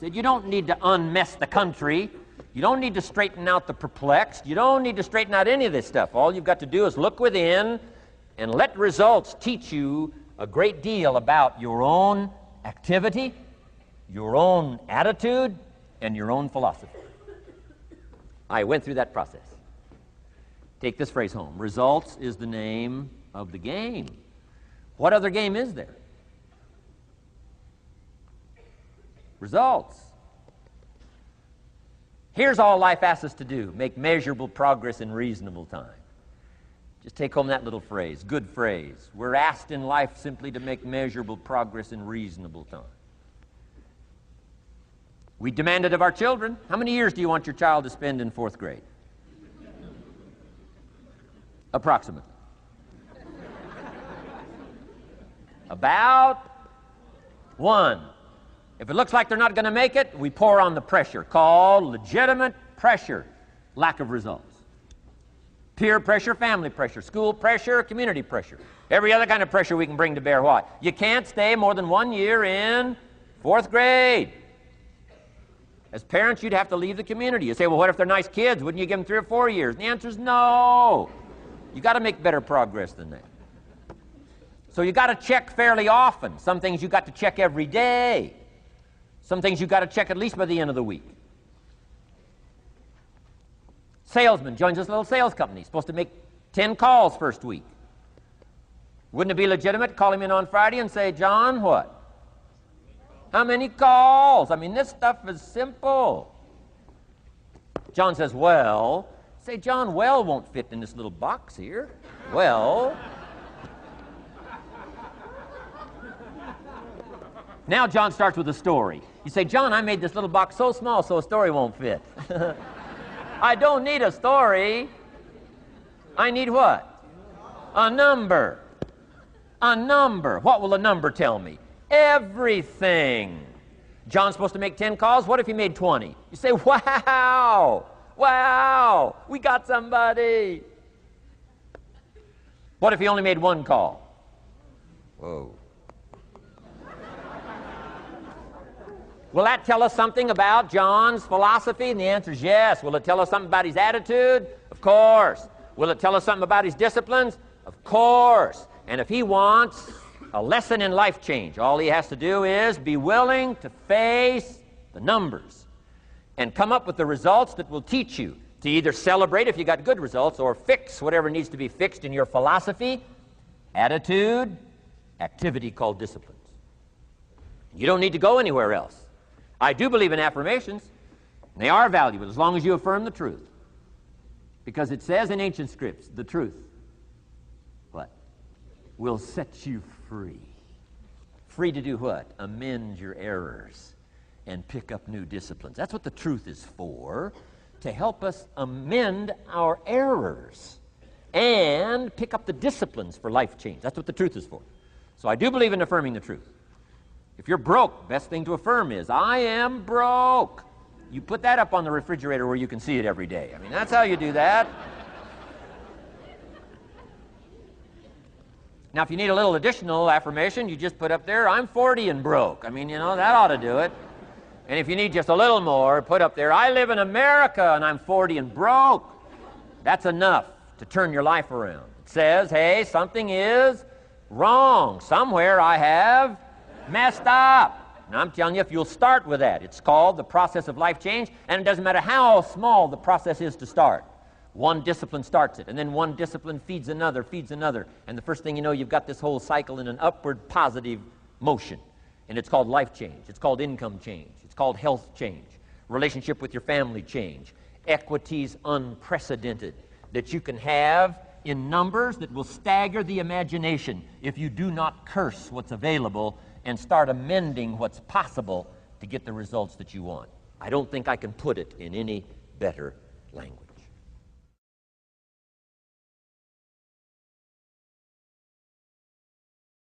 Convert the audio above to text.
Said you don't need to unmess the country. You don't need to straighten out the perplexed. You don't need to straighten out any of this stuff. All you've got to do is look within and let results teach you a great deal about your own activity, your own attitude, and your own philosophy. I went through that process. Take this phrase home. Results is the name of the game. What other game is there? Results. Here's all life asks us to do: make measurable progress in reasonable time. Just take home that little phrase, good phrase. We're asked in life simply to make measurable progress in reasonable time. We demand it of our children. How many years do you want your child to spend in 4th grade? Approximately. About 1. If it looks like they're not going to make it, we pour on the pressure, called legitimate pressure, lack of results. Peer pressure, family pressure, school pressure, community pressure. Every other kind of pressure we can bring to bear. Why? You can't stay more than 1 year in 4th grade. As parents, you'd have to leave the community. You say, well, what if they're nice kids? Wouldn't you give them 3 or 4 years? And the answer is no. You got to make better progress than that. So you got to check fairly often. Some things you got to check every day. Some things you got to check at least by the end of the week. Salesman joins this little sales company. He's supposed to make 10 calls first week. Wouldn't it be legitimate to call him in on Friday and say, John, what? How many calls? I mean, this stuff is simple. John says, well. Say, John, well won't fit in this little box here. Well. Now John starts with a story. You say, John, I made this little box so small so a story won't fit. I don't need a story. I need what? A number. A number. What will a number tell me? Everything. John's supposed to make 10 calls. What if he made 20? You say, wow. Wow. We got somebody. What if he only made 1 call? Whoa. Will that tell us something about John's philosophy? And the answer is yes. Will it tell us something about his attitude? Of course. Will it tell us something about his disciplines? Of course. And if he wants a lesson in life change, all he has to do is be willing to face the numbers and come up with the results that will teach you to either celebrate if you got good results or fix whatever needs to be fixed in your philosophy, attitude, activity called disciplines. You don't need to go anywhere else. I do believe in affirmations. They are valuable as long as you affirm the truth. Because it says in ancient scripts, the truth, what? Will set you free. Free to do what? Amend your errors and pick up new disciplines. That's what the truth is for, to help us amend our errors and pick up the disciplines for life change. That's what the truth is for. So I do believe in affirming the truth. If you're broke, best thing to affirm is, I am broke. You put that up on the refrigerator where you can see it every day. I mean, that's how you do that. Now, if you need a little additional affirmation, you just put up there, I'm 40 and broke. I mean, you know, that ought to do it. And if you need just a little more, put up there, I live in America and I'm 40 and broke. That's enough to turn your life around. It says, hey, something is wrong. Somewhere I have messed up. And I'm telling you, if you'll start with that, it's called the process of life change, and it doesn't matter how small the process is to start. One discipline starts it, and then one discipline feeds another, and the first thing you know, you've got this whole cycle in an upward positive motion. And it's called life change. It's called income change. It's called health change. Relationship with your family change. Equities unprecedented that you can have in numbers that will stagger the imagination if you do not curse what's available and start amending what's possible to get the results that you want. I don't think I can put it in any better language.